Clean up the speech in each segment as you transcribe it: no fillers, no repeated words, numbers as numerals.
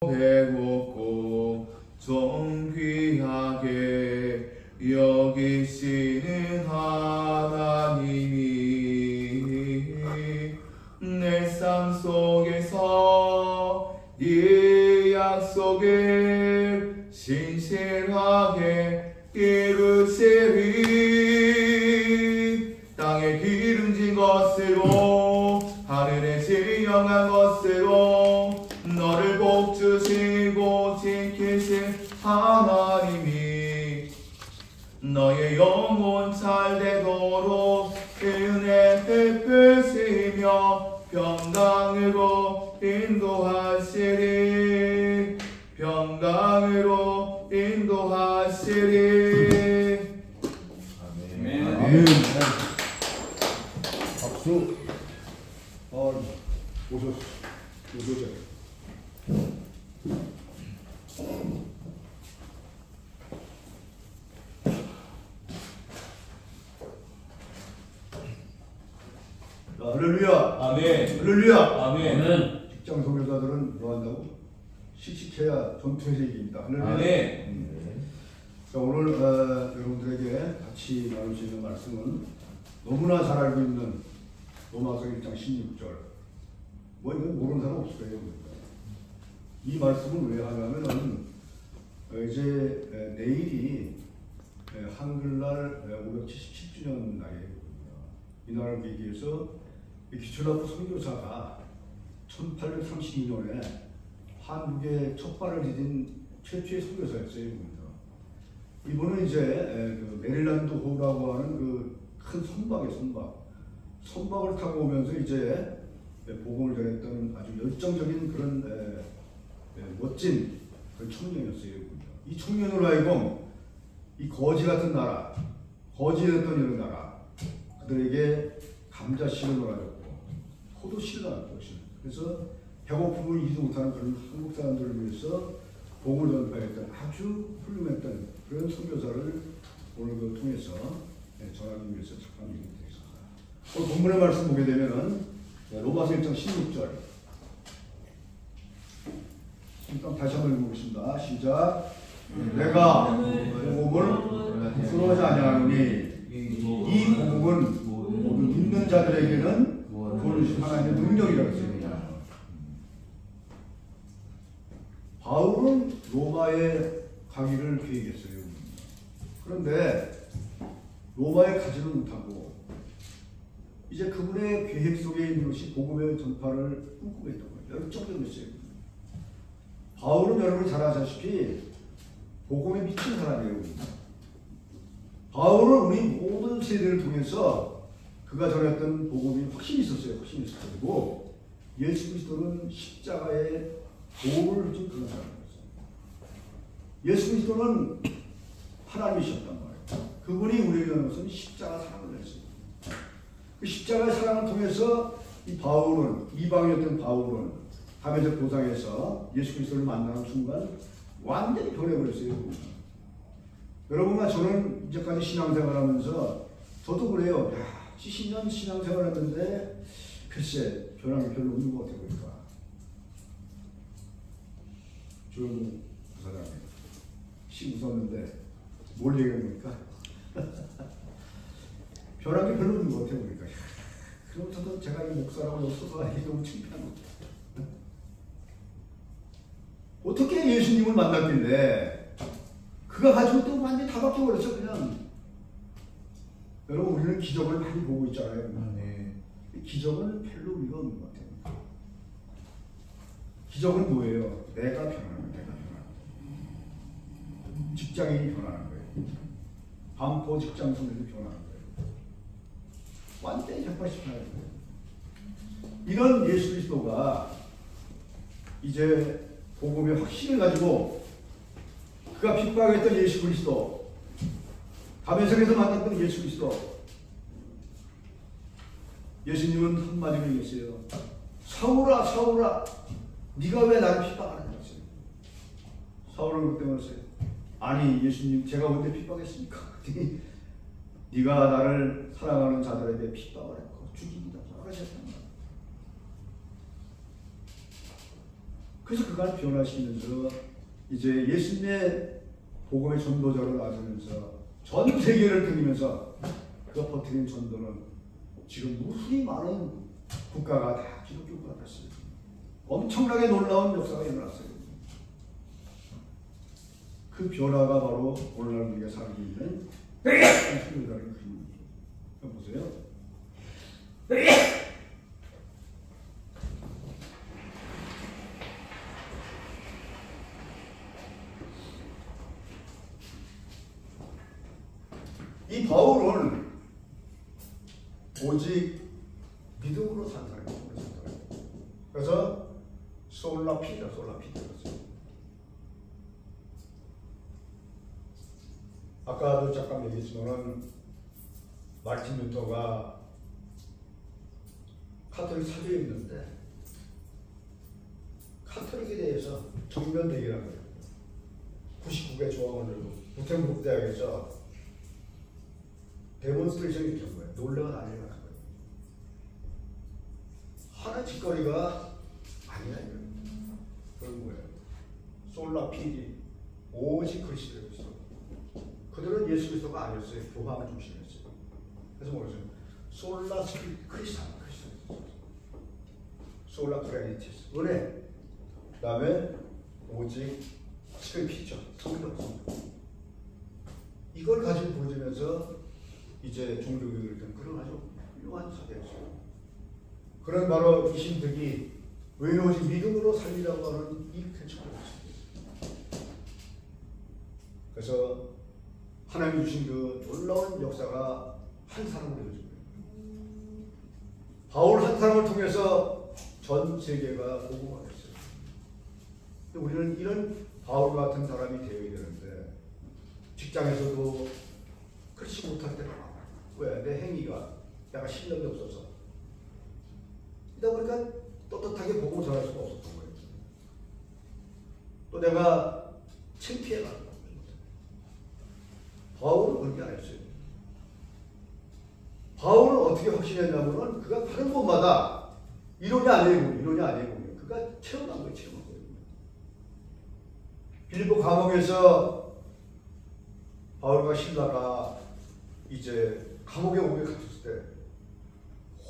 배고프고 존귀하게 여기시는 하나님이 내 삶 속에서 이 약속을 신실하게 이루시리. 땅에 기름진 것으로 하늘에 지명한 것으로 너를 복주시고 지키실 하나님이 너의 영혼 잘되도록 은혜 베푸시며 평강으로 인도하시리. 평강으로 인도하시리. 아멘. 아멘. 박수. 오셔. 할렐루야. 아멘. 할렐루야. 아멘. 직장 선교사들은 뭐 한다고? 씩씩해야 전투의 세계입니다. 할렐루야. 아멘. 자, 오늘 여러분들에게 같이 나눌 수 있는 말씀은 너무나 잘 알고 있는 로마서 1장 16절. 뭐 이건 모르는 사람 없을 거예요. 이 말씀은 왜 하냐면은 이제 내일이 한글날 577주년 날이거든요. 이날을 계기해서 기출학부 선교사가 1832년에 한국에 첫 발을 디딘 최초의 선교사였어요. 이분은 이제 그 메릴랜드 호라고 하는 그 큰 선박을 타고 오면서 이제 복음을 전했던 아주 열정적인 그런 멋진 그런 청년이었어요. 이 청년으로 하여금 이 거지 같은 나라, 거지였던 이런 나라, 그들에게 감자씨를 놀아줬고 포도씨를 나눴고, 그래서 배고픔을 이기지 못하는 그런 한국 사람들을 위해서 복음을 전파했던 아주 훌륭했던 그런 선교사를 오늘 통해서 전하기 위해서 착한 일이 되겠습니다. 오늘 본문의 말씀 보게 되면은 로마서 1장 16절. 일단 다시 한번 읽어보겠습니다. 시작. 내가 복음을 부끄러워하지 아니하노니 이 복음은 모두 믿는 자들에게는 구원을 하나님의 능력이라고 했습니다. 바울은 로마에 가기를 계획했어요. 그런데 로마에 가지는 못하고 이제 그분의 계획 속에 있는 것이 복음의 전파를 꿈꾸고 있던 거예요. 열정적이었어요. 바울은 여러분이 잘 아시다시피 복음에 미친 사람이에요. 바울은 우리 모든 세대를 통해서 그가 전했던 복음이 확신이 있었어요. 확신이 있었고 예수 그리스도는 십자가의 도를 준 그런 사람이었어요. 예수 그리스도는 하나님이셨단 말이에요. 그분이 우리에게 하는 것은 십자가 사랑을 했어요. 그 십자가의 사랑을 통해서 이 바울은, 이방이었던 바울은 담에색 도상에서 예수 그리스도를 만나는 순간 완전히 변해버렸어요. 여러분과 저는 이제까지 신앙생활하면서 저도 그래요. 70년 신앙생활했는데 글쎄 변한 게 별로 없는 것 같아요. 보니까 조용히 부사장님 씩 웃었는데 뭘 얘기해보니까 변한 게 별로 없는 것 같아요. 보니까 그럼 저도 제가 이 목사라고 여기 서서 하기 너무 창피한 것 같아요. 어떻게 예수님을 만났길래 그가 가지고 또 완전히 다 바뀌어버렸죠. 그냥 여러분 우리는 기적을 많이 보고 있잖아요. 네. 기적은 별로 우리가 없는 것 같아요. 기적은 뭐예요? 내가 변하는 거예요. 직장인이 변하는 거예요. 반포 직장 선생님이 변하는 거예요. 완전히 180도 하는 거예요. 이런 예수 그리스도가 이제 복음의 확신을 가지고 그가 핍박했던 예수 그리스도, 담에색에서 만났던 예수 그리스도, 예수님은 한마디로 얘기했어요. 사울아, 사울아, 네가 왜 나를 핍박하느냐 했어요. 사울은 그때 말했어요. 아니 예수님, 제가 언제 핍박했습니까? 네가 나를 사랑하는 자들에게 핍박을 했고 죽이기다 하셨단 말이에요. 그래서 그걸 변화시키면서 이제 예수님의 복음의 전도자로 나서면서 전 세계를 다니면서 그가 퍼뜨린 전도는 지금 무수히 많은 국가가 다 기독교 국가가 됐어요. 엄청나게 놀라운 역사가 일어났어요. 그 변화가 바로 오늘날 우리가 살고 있는 한국이라는 그림입니다. 보세요. 이 바울은 오직 믿음으로 산 사람이에요. 그래서 솔라피다. 아까도 잠깐 얘기했지만은 마르틴 루터가 카톨릭 사도였는데 카톨릭에 대해서 정면 대결한 거예요. 99개 조항을 들고 구텐부르크 대학에서 데몬스트레이션이 일으킨 거예요. 놀래가 난리가 난 거예요. 하나 짓거리가 아니야 이거. 그런 거예요. 솔라 피디 오직 그리스도였어. 그들은 예수 그리스도가 아니었어요. 교황을 중심이었어요. 그래서 뭐였어요? 솔라 크리스찬. 솔라 크레디티스. 은혜. 그 다음에 오직 스크립처. 성경. 이걸 가지고 보여주면서 이제 종교교육을 든 그런 아주 훌륭한 사대였어요. 그런 바로 이 신득이 왜 오직 믿음으로 살리라고 하는 이 개척이었습니다. 그래서 하나님이 주신 그 놀라운 역사가 한 사람으로 이루어진 거예요. 바울 한 사람을 통해서 전 세계가 복음화 됐어요. 근데 우리는 이런 바울 같은 사람이 되어야 되는데 직장에서도 그렇지 못할 때가 많아요. 왜? 내 행위가 내가 실력이 없어서 이러다 보니까 떳떳하게 복음을 전할 수가 없었던 거예요. 또 내가 창피해가는 거예요. 바울은 그런 게 아니었어요. 바울은 어떻게 확신했냐면은 그가 가는 곳마다 이론이 아니고 그가 체험한 거예요. 빌립보 감옥에서 바울과 실라가 이제 감옥에 오게 갇혔을 때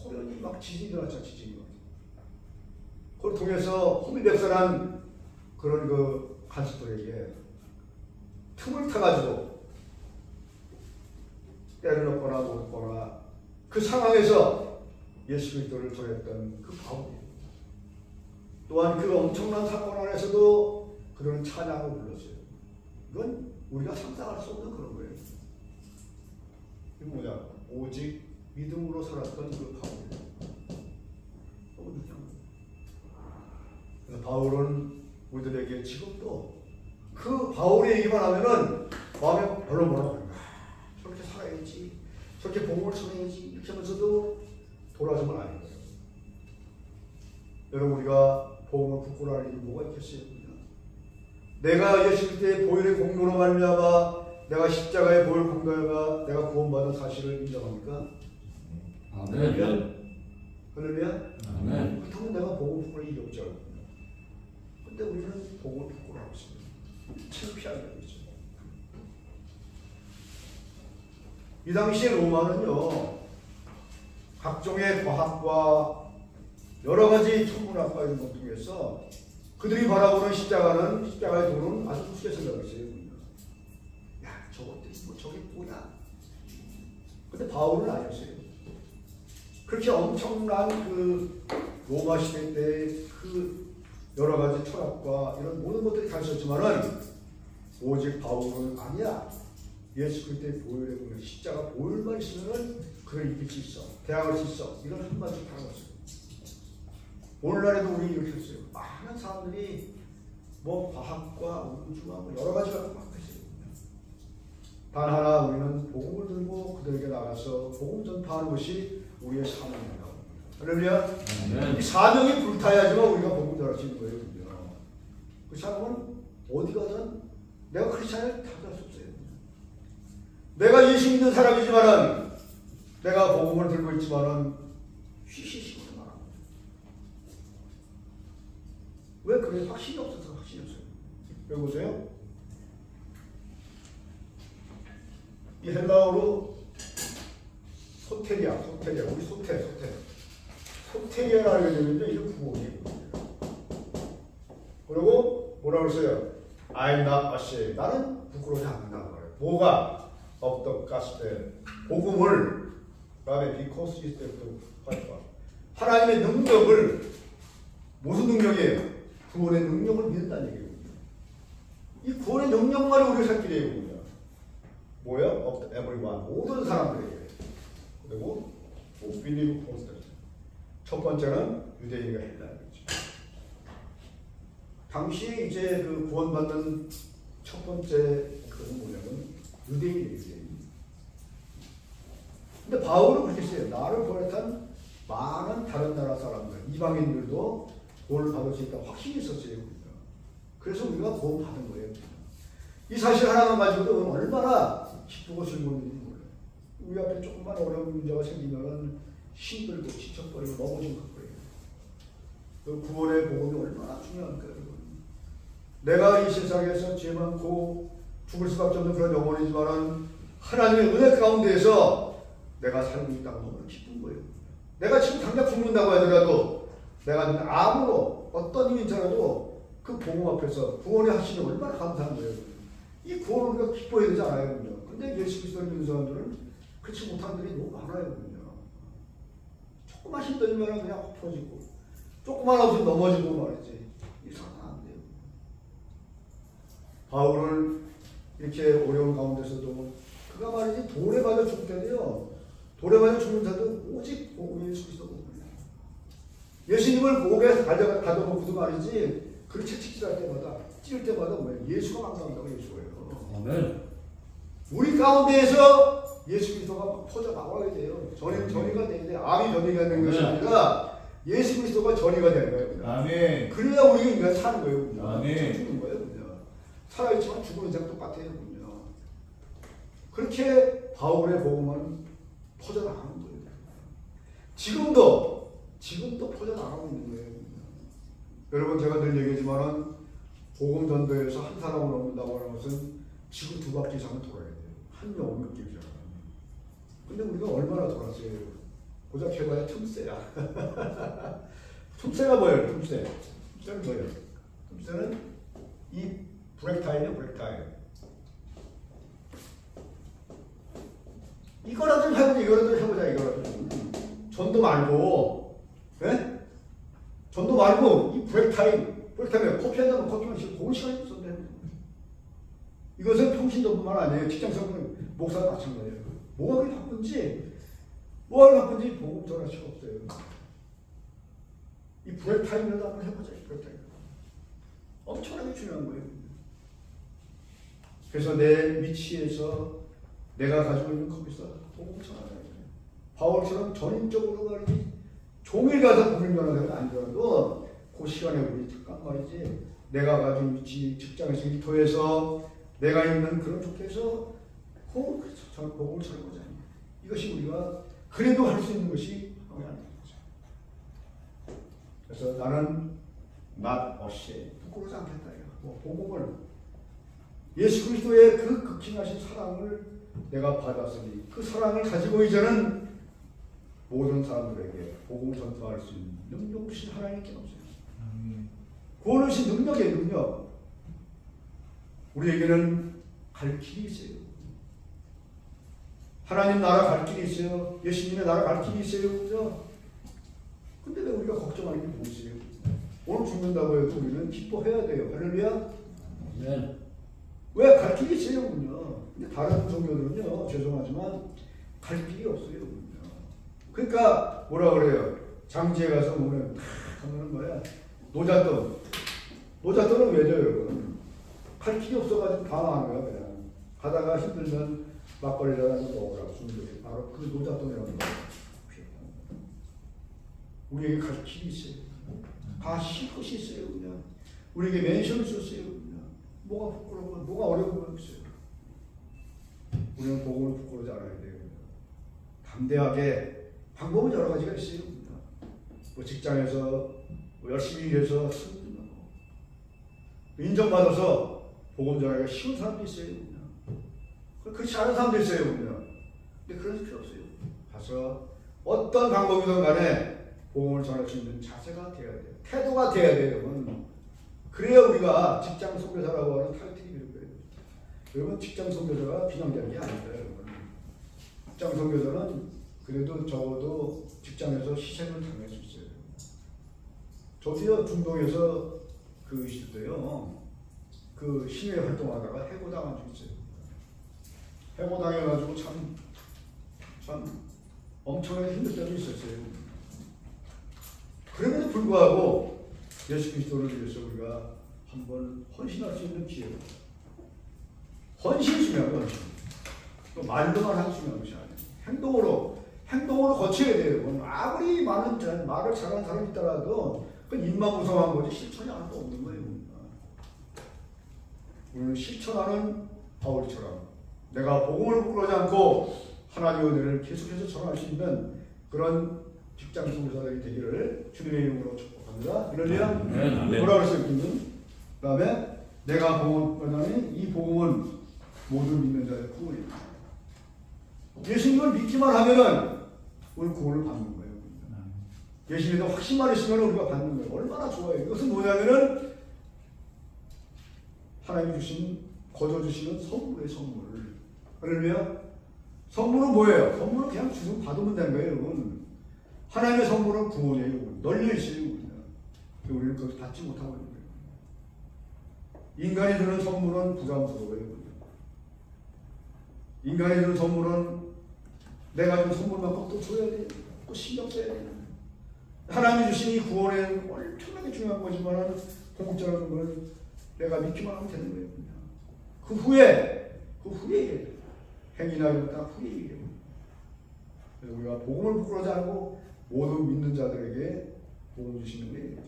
호련히 막 지진이 일어났잖아. 그걸 통해서 호미백설한 그런 그 간수들에게 틈을 타가지고 때를 넣거나 놓거나 그 상황에서 예수 그리스도를 전했던 그 바울이에요. 또한 그 엄청난 사건 안에서도 그들은 찬양을 불렀어요. 이건 우리가 상상할 수 없는 그런 거예요. 이게 뭐냐? 오직 믿음으로 살았던 그 바울이에요. 너무 중요한 거예요. 그래서 바울은 우리들에게 지금도 그 바울의 얘기만 하면은 마음에 벌렁벌렁 저렇게 살아야지, 저렇게 복음을 전해야지 이렇게 하면서도 돌아서면 아닌 거예요. 여러분 우리가 복음을 부끄러워할 일이 뭐가 있겠어요? 내가 예수 그리스도의 보혈의 공로로 말미암아 내가 십자가의 보혈 공로가 내가 구원받은 사실을 인정합니까? 아멘. 할렐루야. 아멘. 그렇다면 내가 복음 부끄러울 일이 없죠. 근데 우리는 복음을 부끄러워하고 있습니다. 창피하게 하고 있죠. 이 당시에 로마는요 각종의 과학과 여러 가지 천문학과 이런 것 중에서 그들이 바라보는 십자가의 도는 아주 우습게 생각했어요. 야, 저것들이 뭐 저게 뭐야? 근데 바울은 아니었어요. 그렇게 엄청난 그 로마 시대 때 그 여러 가지 철학과 이런 모든 것들이 가르쳤지만은 오직 바울은 아니야. 예수 그리스도의 보혈의 공로, 십자가 보혈만 있으면은 그를 이길 수 있어, 대항할 수 있어. 이런 한마디 달았어요. 오늘날에도 우리 이렇게 했어요. 많은 사람들이 뭐 과학과 우주와 뭐 여러 가지가 막 했어요. 단 하나 우리는 복음을 들고 그들에게 나가서 복음 전파하는 것이 우리의 사명입니다. 할렐루야. 이 사명이 불타야지만 우리가 복음 전할 수 있는 거예요. 그 사람은 어디 가든 내가 크리스찬을 다할 수 없어요. 내가 예수 믿는 사람이지만은 내가 복음을 들고 있지만은 쉬쉬쉬 말합니다. 왜 그래? 확신이 없어서 확신이 없어요. 여기 보세요. 이 헬라어로 소테리아, 우리 소테리아라는 이름인데 이게 구원이에요. 그리고 뭐라고 써요? I'm not ashamed. 나는 부끄러워하지 않는다고 그래요. 뭐가? Of the gospel. 복음을 그다음에 because it's the 하나님의 능력을 무슨 능력이에요? 구원의 능력을 믿는다는 얘기예요. 이 구원의 능력만을 우리가 살 길이에요. 뭐야? Of the everyone. 모든 사람들에게. 그리고 believe first. 첫 번째는 유대인과 헬라인 거죠. 당시에 이제 그 구원받는 첫 번째 그건 뭐냐면 유대인이에요. 근데 바울은 그렇게 했어요. 나를 보냈던 많은 다른 나라 사람들, 이방인들도 구원을 받을 수 있다 확신이 있었어요. 그래서 우리가 구원 받은 거예요. 이 사실 하나만 가지고도 얼마나 기쁘고 즐거운지 몰라요. 우리 앞에 조금만 어려운 문제가 생기면 힘들고 지쳐버리고 넘어지는 거예요. 그 구원의 복음이 얼마나 중요한가요? 내가 이 세상에서 죄 많고 죽을 수밖에 없는 그런 영혼이지만 하나님의 은혜 가운데에서 내가 살고 있다고 너무 기쁜 거예요. 내가 지금 당장 죽는다고 하더라도 내가 아무로 어떤 일이더라도 그 복음 앞에서 구원의 하시니 얼마나 감사한 거예요. 이 구원을 우리가 기뻐해야 되지 않아요. 근데 예수 그리스도를 믿는 사람들은 그렇지 못한 들이 너무 많아요. 조금만 힘들면 그냥 확 퍼지고 조금만 없으면 넘어지고 말이지. 이상하면 안 돼요. 바울은 이렇게 어려운 가운데서도 그가 말이지 돌에 맞아 죽을 때도요. 돌에 맞아 죽는 자도 오직 예수 그리스도 복음이에요. 예수님을 목에 가져놓고도 말이지 그 채찍질할 때마다 찔 때마다 뭐예요? 예수가 감사한다고 예수예요. 아멘. 우리 가운데에서 예수 그리스도가 퍼져 나와야 돼요. 전이가 되는데 암이 전이가 되는 것이 아니라 예수 그리스도가 전이가 되는 거예요. 아멘. 그래야 우리가 인간 사는 거예요. 아멘. 죽는 거예요. 살아있지만 죽은 인생 똑같아요. 그렇게 바울의 복음은 퍼져나가는 거예요. 지금도 퍼져나가고 있는 거예요. 여러분 제가 늘 얘기하지만 복음 전도에서 한 사람을 얻는다고 하는 것은 지구 2바퀴 이상은 돌아야 돼요. 한 명을 넘기 위해서. 근데 우리가 얼마나 돌았어요? 고작 해봐야 틈새야. 틈새가 뭐예요? 틈새는 뭐예요? 틈새는 이 브레이크타임이에요. 브레이크타임. 이거라도 좀 해보자. 이거라도 좀. 전도 말고, 예? 전도 말고 이 브레이크타임에 커피 한 잔 커피 마시고 그런 시간이 없었네. 이것은 평신도뿐만 아니에요. 직장생활 목사도 마찬가지예요. 뭐가 그렇게 바쁜지 복음 전할 수가 없어요. 이 브레이크타임이라도 한번 해보자. 브레이크타임. 엄청나게 중요한 거예요. 그래서 내 위치에서 내가 가지고 있는 컴퓨터 복음 전하는 거예요. 바울처럼 전인적으로 말이지 종일 가서 복음 전하는 건 아니더라도 그 시간에 우리 잠깐 말이지 내가 가진 위치 직장에서 일터에서 내가 있는 그런 쪽에서 복음을 전하고자 합니다. 이것이 우리가 그래도 할 수 있는 것이 하나님 거죠. 그래서 나는 not ashamed 부끄러워하지 않겠다. 복음을 예수 그리스도의 그 극진하신 사랑을 내가 받았으니 그 사랑을 가지고 이제는 모든 사람들에게 복음을 전파할 수 있는 능력 주신 하나님께 없어요. 구원을 주신 능력이에요. 능력. 우리에게는 갈 길이 있어요. 하나님 나라 갈 길이 있어요. 예수님의 나라 갈 길이 있어요. 그죠? 근데 왜 우리가 걱정하는 게 무엇이에요? 오늘 죽는다고 해도 우리는 기뻐해야 돼요. 할렐루야. 아멘. 왜 갈 길이 있어요? 근데 다른 종교들은요, 죄송하지만 갈 길이 없어요. 그러니까 뭐라 그래요? 장지에 가서 보면 하면은 뭐야? 노잣돈은 왜 줘요? 갈 길이 없어가지고 방황하는 거야. 그냥 가다가 힘들면 막걸리라도 먹으라고 주는 바로 그 노잣돈이라는 거예요. 우리에게 갈 길이 있어요. 다 쉴 것이 있어요. 그냥 우리에게 맨션을 줬어요. 그냥 뭐가 부끄러워, 뭐가 어려운 거 없어요. 우리는 복음을 부끄러워하지 않아야 돼요. 담대하게 방법은 여러 가지가 있어요. 뭐 직장에서 뭐 열심히 일해서 인정받아서 복음 전하기가 쉬운 사람도 있어요. 그렇지 않은 사람도 있어요. 근데 그럴 필요 없어요. 가서 어떤 방법이든 간에 복음을 전할 수 있는 자세가 돼야 돼요. 태도가 돼야 돼요. 그래야 우리가 직장 선교사라고 하는 타이틀이 되는 거예요. 여러분 직장 선교사가 비난되는 게 아니다. 여러분. 직장 선교사는 그래도 적어도 직장에서 희생을 당할 수 있어요. 저도요 중동에서 그 있을 때요 그 시내 활동하다가 해고당한 적 있어요. 해고당해가지고 참 엄청나게 힘들 때도 있었어요. 그럼에도 불구하고 예수 그리스도를 위해서 우리가 한번 헌신할 수 있는 기회가 헌신이 중요한 헌신. 또 말로만 할 수 있는 것이 아니에요. 행동으로 거쳐야 돼요. 아무리 많은 말을 잘하는 사람이 있더라도 그건 입만 구성한 거지 실천이 하나도 없는 거예요. 우리는 실천하는 바울처럼 내가 복음을 부끄러지 않고 하나님의 은혜를 계속해서 전할 수 있는 그런 직장 선교사들이 되기를 주님의 이름으로 축복합니다. 할렐루야. 뭐라고 했어요? 그 다음에 내가 복음을 전하니 이 복음은 모든 믿는 자의 구원입니다. 예수님을 믿기만 하면은 우리 구원을 받는 거예요. 예수님에 대한 확신만 있으면 우리가 받는 거예요. 얼마나 좋아요. 이것은 뭐냐면은 하나님이 주신 거저 주시는 선물의 선물. 할렐루야. 선물은 뭐예요? 선물은 그냥 주고 받으면 되는 거예요, 여러분. 하나님의 선물은 구원이에요. 널려 있어요. 우리는 그걸 받지 못하고 있는 거예요. 인간이 주는 선물은 부담스러워요. 인간이 주는 선물은 내가 준 선물만큼 또 줘야 돼요. 또 신경 써야 돼요. 하나님이 주신 이 구원은 엄청나게 중요한 거지만 공짜라는 걸 내가 믿기만 하면 되는 거예요. 그 후에 행위나 이런 다 후에 얘기해요. 우리가 복음을 부끄러워하지 않고 모든 믿는 자들에게 복음 주시는 거예요.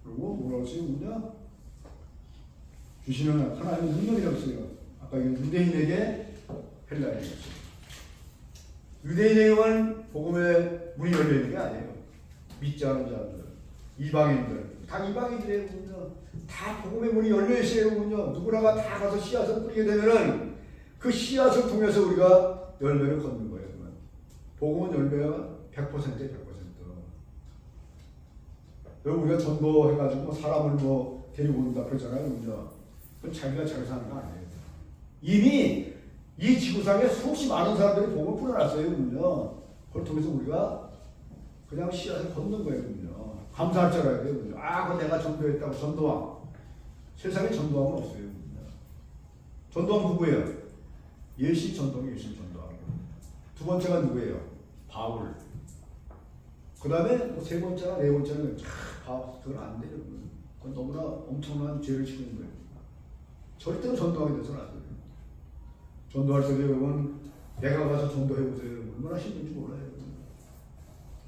그리고 뭐라고 쓰냐? 주시는 하나님의 능력이라고 써요. 아까 유대인에게 헬라인이었어요. 유대인에게만 복음의 문이 열려 있는 게 아니에요. 믿지 않은 자들, 이방인들, 다 이방인들이에요. 다 복음의 문이 열려 있어요. 누구나가 다 가서 씨앗을 뿌리게 되면은 그 씨앗을 통해서 우리가 열매를 걷는 거예요. 복음은 열매가 100%예요. 100%. 여러분 우리가 전도해가지고 사람을 데리고 온다 그러잖아요. 그건 자기가 잘 사는 거 아니에요. 이미 이 지구상에 수없이 많은 사람들이 복음을 뿌려놨어요. 그걸 통해서 우리가 그냥 씨앗을 걷는 거예요. 감사할 줄 알아야 돼요. 그거 내가 전도했다고 전도왕. 세상에 전도왕은 없어요. 전도왕 누구예요? 예수 전도왕이 예수 전도왕. 두 번째가 누구예요? 바울. 그 다음에 세 번째나 네 번째는 그건 안 돼요. 그건 너무나 엄청난 죄를 지는 거예요. 절대로 전도왕이 돼서는 안 돼요. 전도할 때 여러분 내가 가서 전도해보세요. 얼마나 힘든지 몰라요.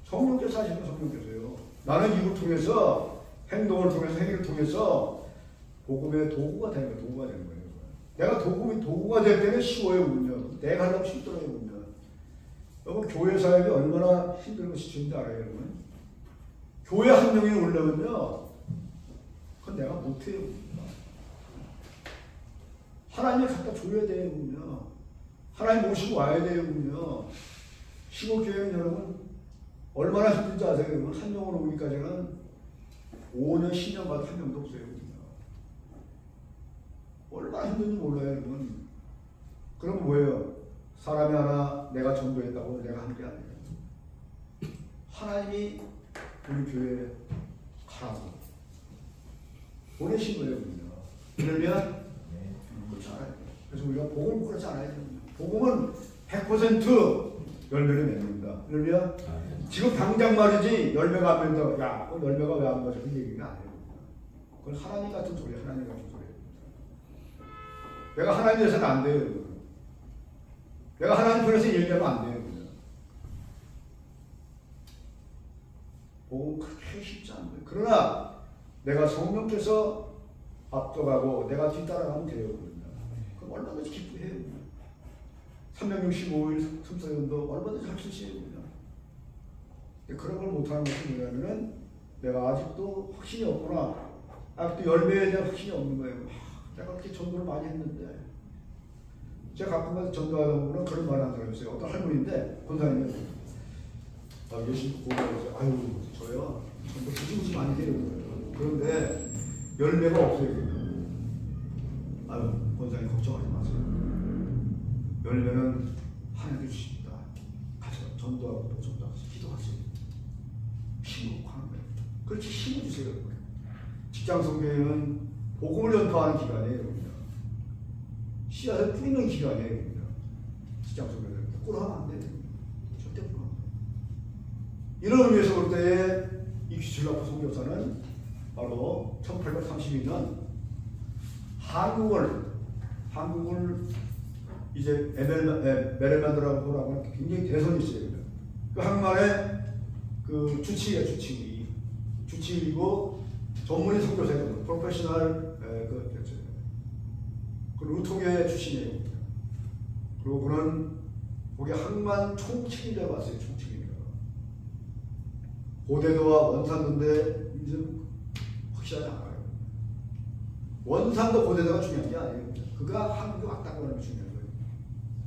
성령께서 하시는 성령께서요. 나는 이걸 통해서 행동을 통해서 행위를 통해서 복음의 도구가 되는 거예요. 도구가 되는 거예요. 내가 도구가 될 때는 쉬워요. 내가 하려면 쉽더라고요. 여러분 교회 사역이 얼마나 힘들고 지치는지 알아요. 여러분? 교회 한 명이 오려면요 그건 내가 못해요. 하나님이 갖다 줘야 돼요. 하나님 모시고 와야 돼요. 시골교회는 여러분 얼마나 힘든지 아세요? 여러분? 한 명으로 오기까지는 5년, 10년 가도 한 명도 없어요. 얼마나 힘든지 몰라요. 여러분. 그럼 뭐예요? 사람이 하나 내가 전도했다고 내가 한 게 아니에요. 하나님이 우리 교회에 가라고 보내신 거예요. 그러면 그렇지 않아요. 그래서 우리가 복음을 그렇지 않아야 됩니다. 복음은 100% 열매를 맺는다. 그러면 지금 당장 말이지 열매가 안 맺는다. 야, 열매가 왜 안 맺어? 그 얘기가 아니에요. 그건 하나님 같은 소리, 하나님 같은 소리예요. 내가 하나님 위해서는 안 돼요. 내가 하나님 편에서 얘기하면 안 돼요. 복음 그렇게 쉽지 않은 거예요. 그러나 내가 성령께서 앞서가고 내가 뒤따라가면 돼요. 그럼 얼마든지 기쁘해요. 365일 틈사연도 얼마든지 할 수 있어요. 그런 걸 못하는 것이 뭐냐면은 내가 아직도 확신이 없구나. 또 열매에 대한 확신이 없는 거예요. 내가 그렇게 전도를 많이 했는데. 제가 가끔가다 전도하던 분은 그런 말을 하더라고요. 어떤 할머니인데 권사님이 예수 보고서 아유 저요 전도 무지 많이 해요. 그런데 열매가 없어요. 아유 권사님 걱정하지 마세요. 열매는 하나님께 주십니다. 가서 전도하고 또 전도하고 기도하세요. 힘을 하는 거예요. 그렇게 힘을 주세요. 직장 선교회는 복음을 전파하는 기간이에요. 씨앗을 뿌리는 기간이에요. 직장 선교회는 부끄러워하면 안 돼요. 절대 부끄러워. 이런 의미에서 볼 때 이 귀출라프 선교사는 바로 1832년 한국을 이제 메릴랜드라고 하는 굉장히 대선이 있어요. 그 한국만의 그 주치의이고 전문의 선교사예요. 프로페셔널 그 루통의 출신이에요. 그리고 그는 거기 항만 총책이라고 왔어요. 총책입니다. 고대도와 원산도인데 이제 확실하지 않아요. 원산도 고대도가 중요한 게 아니에요. 그가 한국에 왔다고 하는 게 중요한 거예요.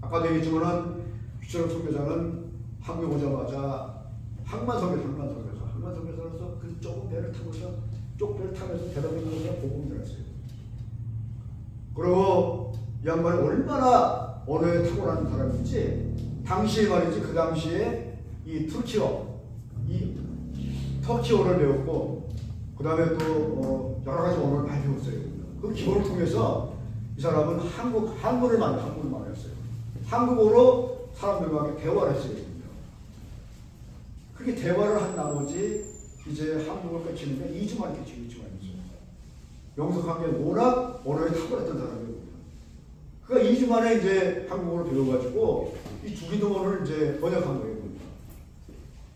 아까도 얘기했지만은 귀철업 선교사는 한국에 오자마자 항만 선교사로서 그 좁은 배를 타고서 대답하면서 복음을 전했어요. 그리고 이 양반이 얼마나 언어에 탁월한 사람인지 당시에 말이지 그 당시에 이 터키어를 배웠고 그 다음에 또 여러 가지 언어를 많이 배웠어요. 그 기본을 통해서 이 사람은 한국을 많이 했어요. 한국어로 사람들과 대화를 했어요. 그렇게 대화를 한 나머지 이제 한국을 깨치는데 2주 만에 깨치고 2주 만에 있어요. 명석한 게 워낙 언어에 탁월했던 사람이에요. 그가 2주 만에 이제 한국어를 배워가지고 이 주기도문을 이제 번역한 거예요.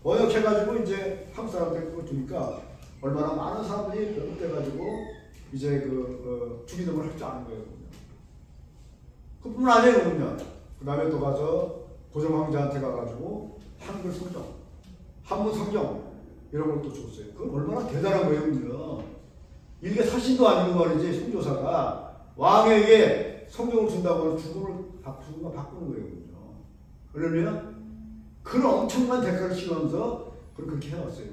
번역해가지고 이제 한국 사람들이 그걸 주니까 얼마나 많은 사람들이 배급돼가지고 이제 주기도문을 할 줄 아는 거예요. 그뿐만 아니에요. 그 다음에 또 가서 고종 황제한테 가가지고 한글 성경, 한문 성경 이런 걸 또 줬어요. 그건 얼마나 대단한 거예요. 이게 사신도 아니고 말이지 선교사가 왕에게 성경을 준다고 하면 죽음을 바꾸는 거예요. 그러면 그런 엄청난 대가를 치면서 그렇게 해왔어요.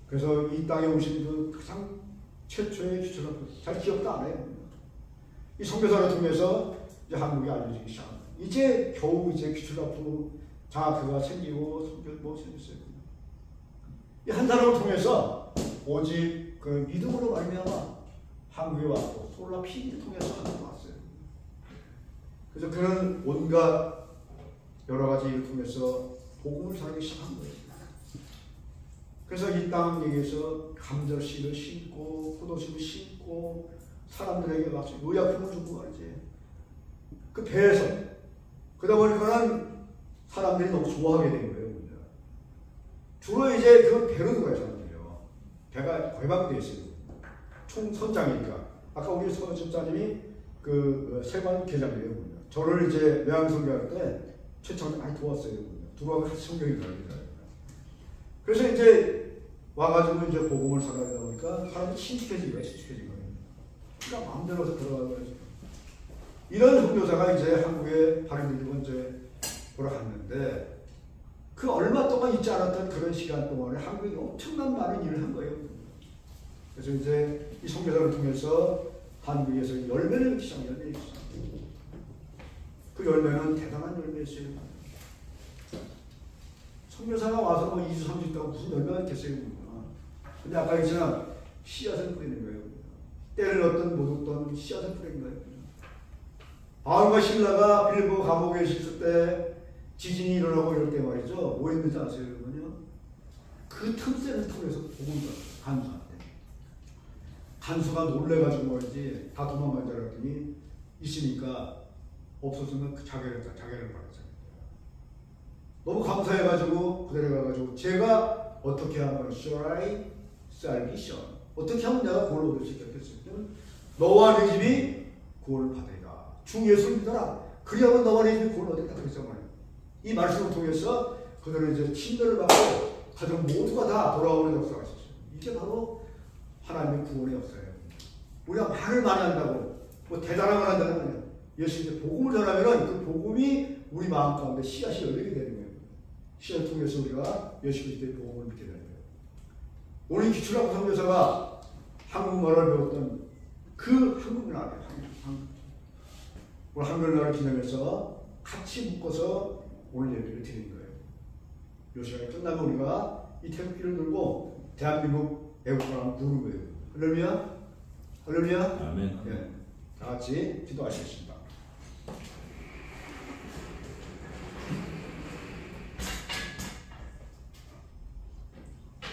그래서 이 땅에 오신 그 가장 최초의 귀철라프 잘 기억도 안 해요. 이 선교사를 통해서 이제 한국이 알려지기 시작합니다. 이제 겨우 이제 귀철라프 장학회가 생기고 생겼어요. 이 한 사람을 통해서 오직 그 믿음으로 말미암아 한국에 왔고 솔라 피를 통해서 한국에 왔어요. 그래서 그는 온갖 여러 가지 일을 통해서 복음을 전하기 시작한 거예요. 그래서 이 땅 얘기에서 감절씨를 심고 포도씨를 심고 사람들에게 막 의약품을 주고 말이지. 그 배에서 그러다 보니까는 사람들이 너무 좋아하게 된 거예요. 주로 이제 그 배로 들어가요, 사람들이요. 배가 개방되어 있어요. 총선장이니까. 아까 우리 선집사님이 그 세관 계장이에요. 저를 이제 외항선교할 때 최초에 많이 도왔어요. 들어와서 같이 성경이 가르쳐요. 그래서 이제 와가지고 이제 복음을 전하다 보니까 사람이 신축해진 거예요. 그러니까 마음대로 와서 들어가고 그래서 이런 선교사가 이제 한국에 발행되고 이제 돌아갔는데 그 얼마 동안 있지 않았던 그런 시간 동안에 한국이 엄청난 많은 일을 한 거예요. 그래서 이제 이 선교사를 통해서 한국에서 열매를 시작해요. 그 열매는 대단한 열매였어요. 선교사가 와서 뭐 2주 3주 있다고 무슨 열매가 있겠어요. 근데 아까 얘기했잖아. 씨앗을 뿌리는 거예요. 때를 얻든 못 얻든 씨앗을 뿌리는 거예요. 바울과 실라가 빌보 감옥에 있을 때 지진이 일어나고 이럴 때 말이죠. 뭐 했는지 아세요, 여러분요? 그 틈새를 통해서 복음을 간수한대. 간수가 놀래가지고 말이지 다 도망간 줄 알았더니 있으니까 없었으면 그 자기를 받았잖아요. 너무 감사해가지고 그대로 가가지고 제가 어떻게 하면 shall I salvation 어떻게 하면 내가 구원을 얻을 수 있겠어요? 너와 네 집이 구원을 받으리라. 주 예수를 믿어라. 그리하면 너와 네 집이 구원을 얻겠다 그랬단 말이에요. 이 말씀을 통해서 그들은 이제 침례를 받고 가족 모두가 다 돌아오는 역사가 있었어요. 이게 바로 하나님의 구원의 역사예요. 우리가 말을 많이 한다고 뭐 대단한 걸 한다는 거 아니에요. 예수님의 복음을 전하면 그 복음이 우리 마음 가운데 씨앗이 열리게 되는 거예요. 씨앗을 통해서 우리가 예수 그리스도의 복음을 믿게 되는 거예요. 오늘 기출하고 선교사가 한국말을 배웠던 그 한국말이에요. 오늘 한글날을 기념해서 같이 묶어서 오늘 예배를 드리는 거예요. 이 시간이 끝나면 우리가 이 태극기를 들고 대한민국 애국가를 부르는 거예요. 할렐루야? 할렐루야? 아멘. 네. 다 같이 기도하시겠습니다.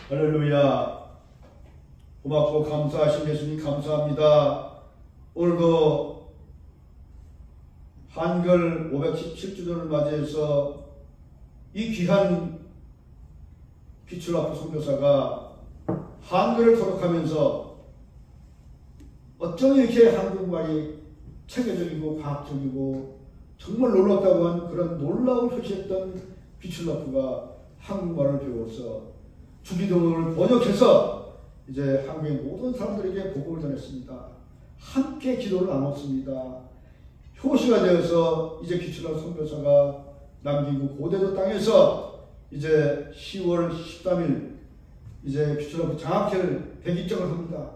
할렐루야. 고맙고 감사하신 예수님 감사합니다. 오늘도 한글 517주년을 맞이해서 이 귀한 기출학교 선교사가 한글을 토독하면서 어쩜 이렇게 한국말이 체계적이고 과학적이고 정말 놀랍다고 한 그런 놀라운 표시했던 기출학교가 한국말을 배워서 주기도문을 번역해서 이제 한국의 모든 사람들에게 복음을 전했습니다. 함께 기도를 나눴습니다. 효시가 되어서 이제 기출학 선교사가 남긴 그 고대도 땅에서 이제 10월 13일 이제 기출학 장학회를 100일장을 합니다.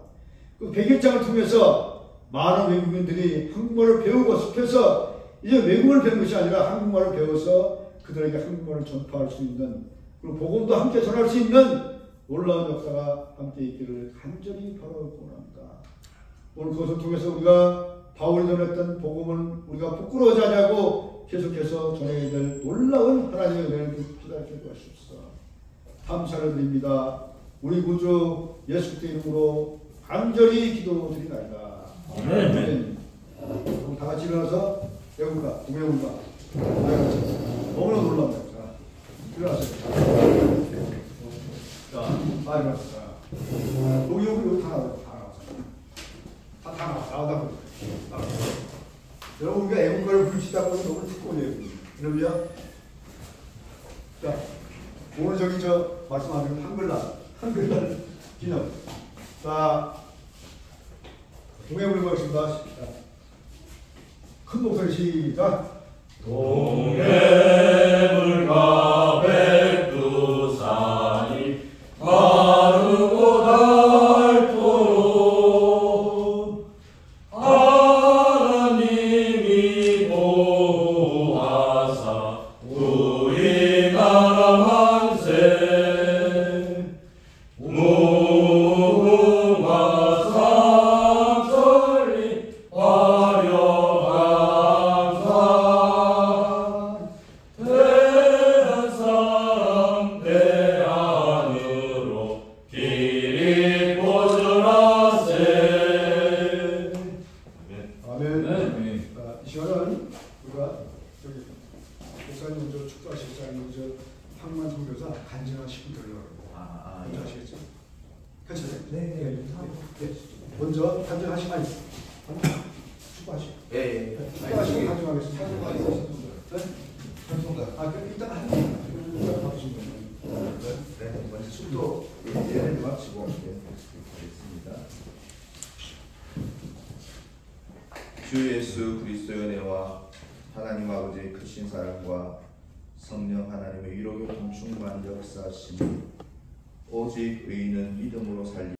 그 100일장을 통해서 많은 외국인들이 한국말을 배우고 습해서 이제 외국어를 배운 것이 아니라 한국말을 배워서 그들에게 한국말을 전파할 수 있는 그리고 복음도 함께 전할 수 있는 놀라운 역사가 함께 있기를 간절히 바라고 원합니다. 오늘 그것을 통해서 우리가 바울이 전했던 복음을 우리가 부끄러워하지 않냐고 계속해서 전해야 될 놀라운 하나님의 은혜를 기다려 주옵소서. 감사를 드립니다. 우리 구주 예수 그리스도 이름으로 간절히 기도드리나이다. 아멘. 그럼 다 같이 일어나서 애국가, 동해국가 너무나 놀랍니다. 일어나세요. 자, 빨리 일어나세요. 여기 다 나와요. 다 나와. 여러분 우리가 애국가를 부르시다 보니 너무 특권이에요. 그러면 자 오늘 저기 말씀하신 한글날 기념. 자 동해물과 있습니다. 큰 목소리 시작. 동해물과 백두산이 마르고 닳도록 하나님이 보호하사 우리 나라 만세 무궁화 삼천리 화려한 산 대한 사람 대안으로 길이 고절하세. 아멘. 이 시간은 우리가 저기 목사님 저 축도하실 사님 저 황만 선교사 간증한 10분 드리려고 먼저 하시겠죠? 괜찮아요? 네. 먼저 간증하시면 축도하시고. 예. 축도하시고 간증하겠습니다. 아, 그럼 일단 하는 거예요. 바쁘신 분은. 네, 먼저 축도 예배를 마치고 하겠습니다. 주 예수 그리스도의 은혜와 하나님 아버지의 크신 사랑과 성령 하나님의 위로 교통 충만 역사하심이 오직 의인은 믿음으로 살리